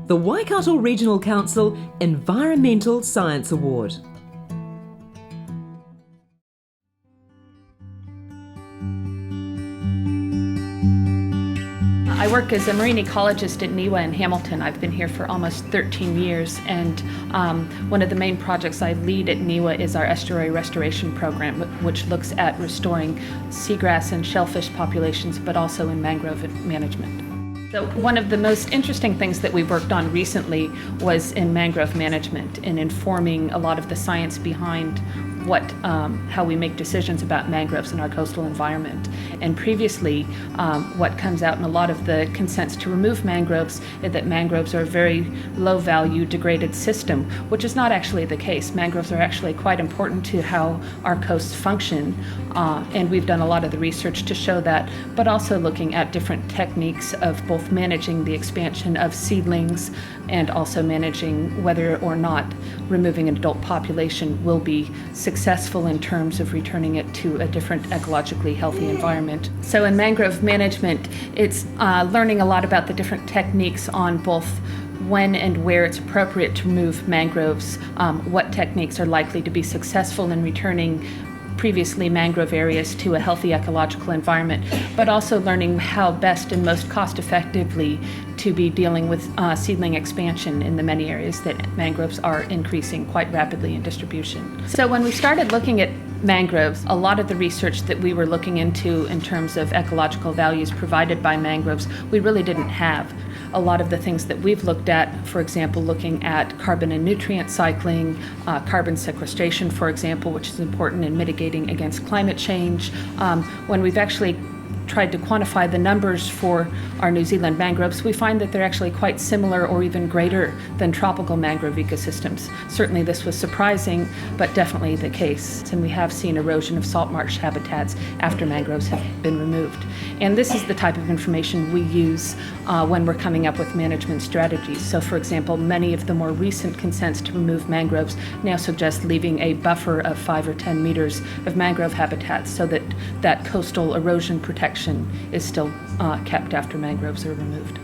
the Waikato Regional Council Environmental Science Award. I work as a marine ecologist at NIWA in Hamilton. I've been here for almost 13 years, and one of the main projects I lead at NIWA is our estuary restoration program, which looks at restoring seagrass and shellfish populations, but also in mangrove management. So one of the most interesting things that we worked on recently was in mangrove management and informing a lot of the science behind how we make decisions about mangroves in our coastal environment. And previously, what comes out in a lot of the consents to remove mangroves is that mangroves are a very low-value, degraded system, which is not actually the case. Mangroves are actually quite important to how our coasts function, and we've done a lot of the research to show that, but also looking at different techniques of both managing the expansion of seedlings and also managing whether or not removing an adult population will be successful in terms of returning it to a different ecologically healthy environment. So in mangrove management, it's learning a lot about the different techniques on both when and where it's appropriate to remove mangroves, what techniques are likely to be successful in returning previously mangrove areas to a healthy ecological environment, but also learning how best and most cost effectively to be dealing with seedling expansion in the many areas that mangroves are increasing quite rapidly in distribution. So when we started looking at mangroves, a lot of the research that we were looking into in terms of ecological values provided by mangroves, we really didn't have. A lot of the things that we've looked at, for example, looking at carbon and nutrient cycling, carbon sequestration, for example, which is important in mitigating against climate change, when we've actually tried to quantify the numbers for our New Zealand mangroves, we find that they're actually quite similar or even greater than tropical mangrove ecosystems. Certainly this was surprising, but definitely the case. And we have seen erosion of salt marsh habitats after mangroves have been removed. And this is the type of information we use when we're coming up with management strategies. So for example, many of the more recent consents to remove mangroves now suggest leaving a buffer of 5 or 10 meters of mangrove habitats so that that coastal erosion protection is still kept after mangroves are removed.